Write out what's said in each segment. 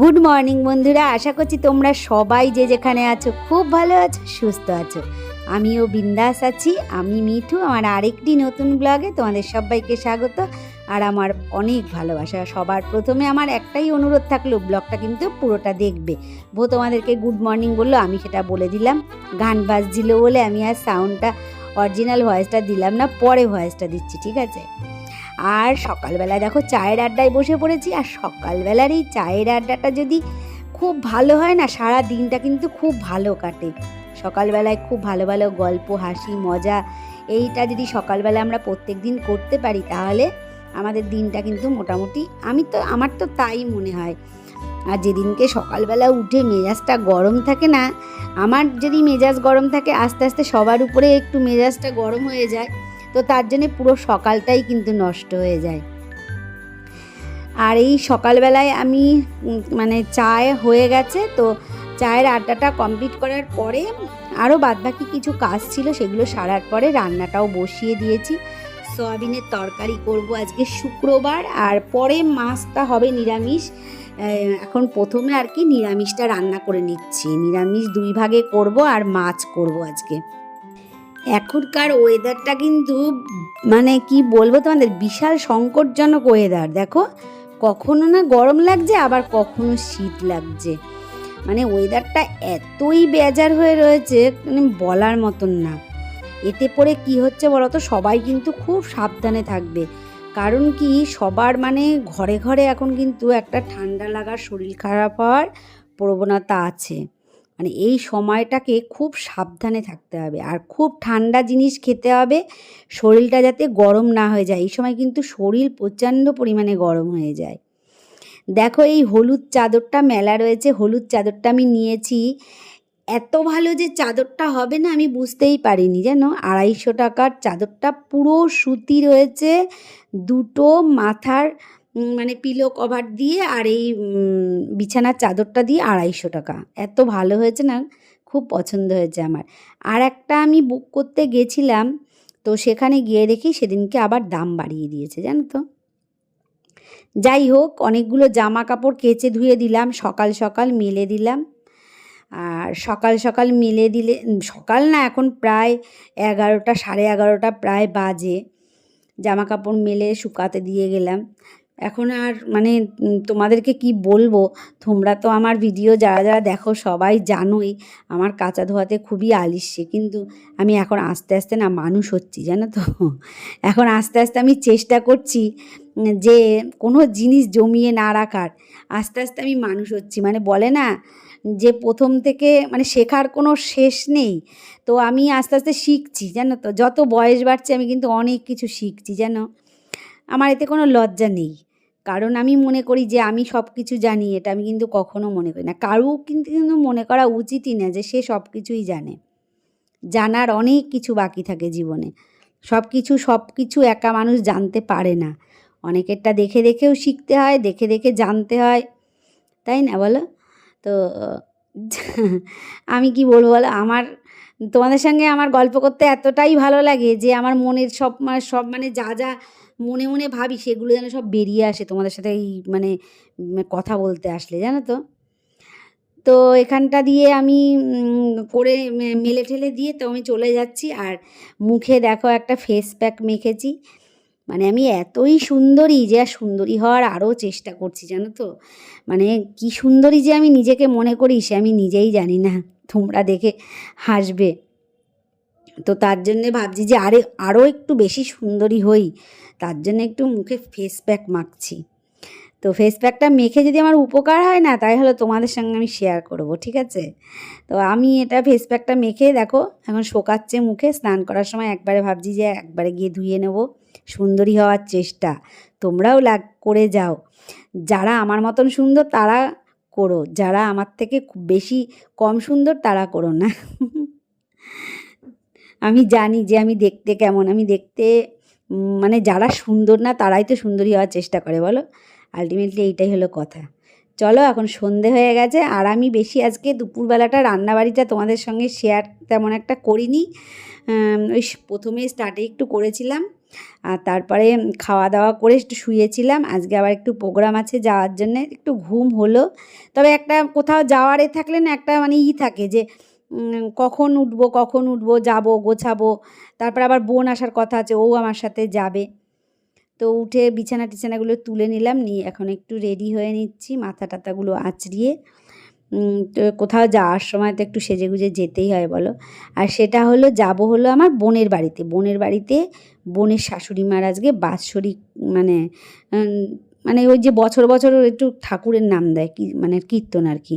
Good morning বন্ধুরা, আশা করছি তোমরা সবাই যে যেখানে আছো খুব ভালো আছো, সুস্থ আছো। আমিও বিন্দাস আছি। আমি মিঠু, আমার আরেকটি নতুন ব্লগে তোমাদের সবাইকে স্বাগত আর আমার অনেক ভালোবাসা। সবার প্রথমে আমার একটাই অনুরোধ থাকলো, ব্লগটা কিন্তু পুরোটা দেখবে। তোমাদেরকে গুড মর্নিং বললো, আমি সেটা বলে দিলাম। গান বাজছিল বলে আমি আর সাউন্ডটা অরিজিনাল ভয়েসটা দিলাম না, পরে ভয়েসটা দিচ্ছি, ঠিক আছে। আর সকালবেলায় দেখো চায়ের আড্ডায় বসে পড়েছি। আর সকালবেলার এই চায়ের আড্ডাটা যদি খুব ভালো হয় না, সারা দিনটা কিন্তু খুব ভালো কাটে। সকালবেলায় খুব ভালো ভালো গল্প, হাসি, মজা, এইটা যদি সকালবেলা আমরা প্রত্যেক দিন করতে পারি তাহলে আমাদের দিনটা কিন্তু মোটামুটি, আমার তো তাই মনে হয়। আর যেদিনকে সকালবেলা উঠে মেজাজটা গরম থাকে না, আমার যদি মেজাজ গরম থাকে, আস্তে আস্তে সবার উপরে একটু মেজাজটা গরম হয়ে যায়, তো তার জন্যে পুরো সকালটাই কিন্তু নষ্ট হয়ে যায়। আর এই সকালবেলায় আমি চায় হয়ে গেছে, তো চায়ের আড্ডাটা কমপ্লিট করার পরে আরও বাদবাকি কিছু কাজ ছিল, সেগুলো সারার পরে রান্নাটাও বসিয়ে দিয়েছি। সয়াবিনের তরকারি করব আজকে শুক্রবার, আর পরে মাছটা হবে নিরামিষ। এখন প্রথমে আর কি নিরামিষটা রান্না করে নিচ্ছি। নিরামিষ 2 ভাগে করব আর মাছ করব আজকে। এখনকার ওয়েদারটা কিন্তু কি বলবো তোমাদের, বিশাল সংকটজনক ওয়েদার। দেখো, কখনো না গরম লাগছে, আবার কখনো শীত লাগছে। ওয়েদারটা এতই বেজার হয়ে রয়েছে, বলার মতন না। এতে পরে কি হচ্ছে বলো তো, সবাই কিন্তু খুব সাবধানে থাকবে। কারণ কি, সবার ঘরে ঘরে এখন কিন্তু একটা ঠান্ডা লাগার, শরীর খারাপ হওয়ার প্রবণতা আছে। এই সময়টাকে খুব সাবধানে থাকতে হবে, আর খুব ঠান্ডা জিনিস খেতে হবে, শরীরটা যাতে গরম না হয়ে যায়। এই সময় কিন্তু শরীর প্রচণ্ড পরিমাণে গরম হয়ে যায়। দেখো, এই হলুদ চাদরটা মেলা রয়েছে, হলুদ চাদরটা আমি নিয়েছি। এত ভালো যে চাদরটা হবে না আমি বুঝতেই পারিনি, জানো। 250 টাকার চাদরটা, পুরো সুতি রয়েছে, 2টো মাথার পিলো কভার দিয়ে, আর এই বিছানার চাদরটা দিয়ে 250 টাকা। এত ভালো হয়েছে না, খুব পছন্দ হয়েছে আমার। আর একটা আমি বুক করতে গেছিলাম, তো সেখানে গিয়ে দেখি সেদিনকে আবার দাম বাড়িয়ে দিয়েছে, জানো তো। যাই হোক, অনেকগুলো জামা কাপড় কেচে ধুয়ে দিলাম, সকাল সকাল মেলে দিলাম। আর সকাল সকাল মেলে দিলে, সকাল না, এখন প্রায় 11টা, 11:30 প্রায় বাজে। জামা কাপড় মেলে শুকাতে দিয়ে গেলাম। এখন আর তোমাদেরকে কি বলবো, তোমরা তো আমার ভিডিও যারা যারা দেখো সবাই জানোই আমার কাচা ধোয়াতে খুবই আলস্যে। কিন্তু আমি এখন আস্তে আস্তে না মানুষ হচ্ছি, জানো তো। এখন আস্তে আস্তে আমি চেষ্টা করছি যে কোনো জিনিস জমিয়ে না রাখার। আস্তে আস্তে আমি মানুষ হচ্ছি, বলে না যে প্রথম থেকে শেখার কোনো শেষ নেই। তো আমি আস্তে আস্তে শিখছি, জানো তো। যত বয়স বাড়ছে আমি কিন্তু অনেক কিছু শিখছি, জানো। আমার এতে কোনো লজ্জা নেই, কারণ আমি মনে করি যে আমি সব কিছু জানি, এটা আমি কিন্তু কখনো মনে করি না। কারও কিন্তু মনে করা উচিতই না যে সে সব কিছুই জানে। জানার অনেক কিছু বাকি থাকে জীবনে। সব কিছু একা মানুষ জানতে পারে না। অনেকেরটা দেখে দেখেও শিখতে হয়, দেখে দেখে জানতে হয়, তাই না বলো? তো আমি কি বলবো বলো, তোমাদের সঙ্গে আমার গল্প করতে এতটাই ভালো লাগে যে আমার মনের সব যা যা মনে মনে ভাবি, সেগুলো যেন সব বেরিয়ে আসে তোমাদের সাথে এই কথা বলতে আসলে, জানো তো। তো এখানটা দিয়ে আমি করে মেলে ঠেলে দিয়ে তো আমি চলে যাচ্ছি। আর মুখে দেখো একটা ফেস প্যাক মেখেছি। আমি এতই সুন্দরী যে আর সুন্দরী হওয়ার আরও চেষ্টা করছি, জানো তো। কি সুন্দরী যে আমি নিজেকে মনে করি, সে আমি নিজেই জানি না। তোমরা দেখে হাসবে। তো তার জন্যে ভাবছি যে আরও একটু বেশি সুন্দরী হই, তার জন্য একটু মুখে ফেস প্যাক মাখছি। তো ফেস প্যাকটা মেখে যদি আমার উপকার হয় না, তাই হলো তোমাদের সঙ্গে আমি শেয়ার করব, ঠিক আছে। তো আমি এটা ফেস প্যাকটা মেখে দেখো এখন শোকাচ্ছে মুখে। স্নান করার সময় একবারে ভাবছি যে একবারে গিয়ে ধুয়ে নেব। সুন্দরী হওয়ার চেষ্টা তোমরাও করে যাও। যারা আমার মতন সুন্দর তারা করো, যারা আমার থেকে বেশি কম সুন্দর তারা করো না। আমি জানি যে আমি দেখতে কেমন, আমি দেখতে যারা সুন্দর না তারাই তো সুন্দরী হওয়ার চেষ্টা করে, বলো। আলটিমেটলি এইটাই হলো কথা। চলো, এখন সন্ধে হয়ে গেছে। আর আমি বেশি আজকে দুপুরবেলাটা রান্নাবাড়িটা তোমাদের সঙ্গে শেয়ার তেমন একটা করিনি। ওই প্রথমে স্টার্টে একটু করেছিলাম, আর তারপরে খাওয়া দাওয়া করে একটু শুয়েছিলাম। আজকে আবার একটু প্রোগ্রাম আছে যাওয়ার জন্যে, একটু ঘুম হলো। তবে একটা কোথাও যাওয়ার থাকলে না একটা মানে থাকে যে কখন উঠবো, যাবো, গোছাবো। তারপরে আবার বোন আসার কথা আছে, ও আমার সাথে যাবে। তো উঠে বিছানা টিছানাগুলো তুলে নিলাম, নিয়ে এখন একটু রেডি হয়ে নিচ্ছি, মাথা টাথাগুলো আঁচড়িয়ে। তো কোথাও যাওয়ার সময় তো একটু সেজেগুজে যেতেই হয় বলো। আর সেটা হলো যাব হলো আমার বোনের বাড়িতে। বোনের শাশুড়ি মার আজকে বাৎসরিক, মানে মানে ওই যে বছর বছর একটু ঠাকুরের নাম দেয়, কি মানে কীর্তন আর কি।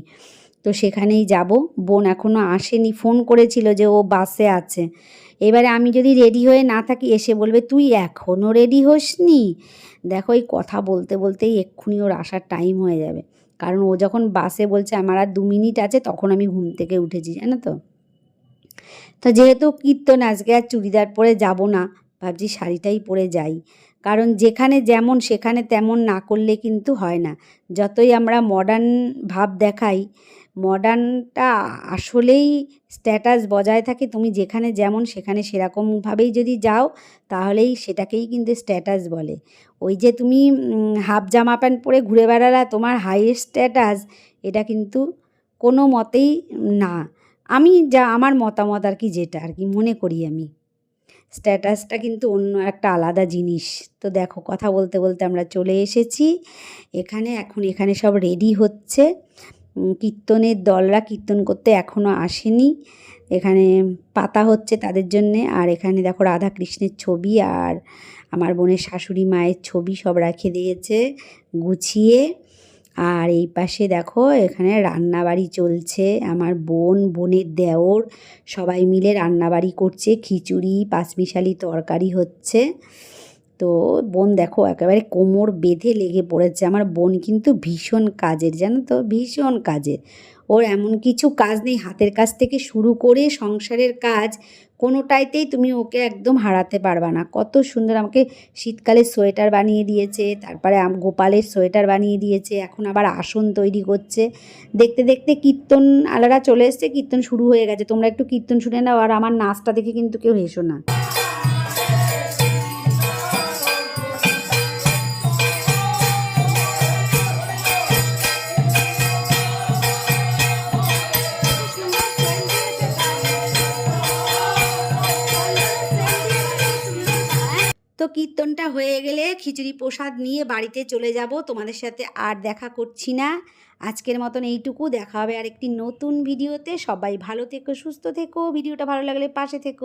তো সেখানেই যাব। বোন এখনও আসেনি, ফোন করেছিল যে ও বাসে আছে। এবারে আমি যদি রেডি হয়ে না থাকি, এসে বলবে তুই এখনও রেডি হোসনি। দেখো এই কথা বলতে বলতেই এক্ষুনি ওর আসার টাইম হয়ে যাবে। কারণ ও যখন বাসে বলছে আমার আর 2 মিনিট আছে, তখন আমি ঘুম থেকে উঠেছি, জানো তো। তো যেহেতু কীর্তন আজকে আর চুড়িদার পরে যাব না, ভাবছি শাড়িটাই পরে যাই। কারণ যেখানে যেমন সেখানে তেমন না করলে কিন্তু হয় না। যতই আমরা মডার্ন ভাব দেখাই, মডার্নটা আসলেই স্ট্যাটাস বজায় থাকে। তুমি যেখানে যেমন সেখানে সেরকমভাবেই যদি যাও, তাহলেই সেটাকেই কিন্তু স্ট্যাটাস বলে। ওই যে তুমি হাফ জামা প্যান্ট পরে ঘুরে বেড়ালা, তোমার হাইয়েস্ট স্ট্যাটাস, এটা কিন্তু কোনো মতেই না। আমি যা আমার মতামত আর কি, যেটা আর কি মনে করি আমি, স্ট্যাটাসটা কিন্তু অন্য একটা আলাদা জিনিস। তো দেখো কথা বলতে বলতে আমরা চলে এসেছি এখানে। এখন এখানে সব রেডি হচ্ছে। কীর্তনের দলরা কীর্তন করতে এখনও আসেনি। এখানে পাতা হচ্ছে তাদের জন্যে। আর এখানে দেখো রাধা কৃষ্ণের ছবি আর আমার বোনের শাশুড়ি মায়ের ছবি সব রেখে দিয়েছে গুছিয়ে। আর এই পাশে দেখো এখানে রান্নাবাড়ি চলছে। আমার বোনের দেওর সবাই মিলে রান্নাবাড়ি করছে, খিচুড়ি পাঁচমিশালি তরকারি হচ্ছে। তো বোন দেখো একেবারে কোমর বেঁধে লেগে পড়েছে। আমার বোন কিন্তু ভীষণ কাজের, জানো তো, ভীষণ কাজের। ওর এমন কিছু কাজ নেই, হাতের কাজ থেকে শুরু করে সংসারের কাজ কোনোটাইতেই তুমি ওকে একদম হারাতে পারবা না। কত সুন্দর আমাকে শীতকালে সোয়েটার বানিয়ে দিয়েছে, তারপরে গোপালের সোয়েটার বানিয়ে দিয়েছে, এখন আবার আসন তৈরি করছে। দেখতে দেখতে কীর্তন আলারা চলে এসছে, কীর্তন শুরু হয়ে গেছে। তোমরা একটু কীর্তন শুনে নাও, আর আমার নাচটা দেখে কিন্তু কেউ হেসো না। তো কীর্তনটা হয়ে গেলে খিচুড়ি প্রসাদ নিয়ে বাড়িতে চলে যাব। তোমাদের সাথে আর দেখা করছি না, আজকের মতন এইটুকু। দেখা হবে আরেকটি নতুন ভিডিওতে। সবাই ভালো থেকো, সুস্থ থেকো। ভিডিওটা ভালো লাগলে পাশে থেকো।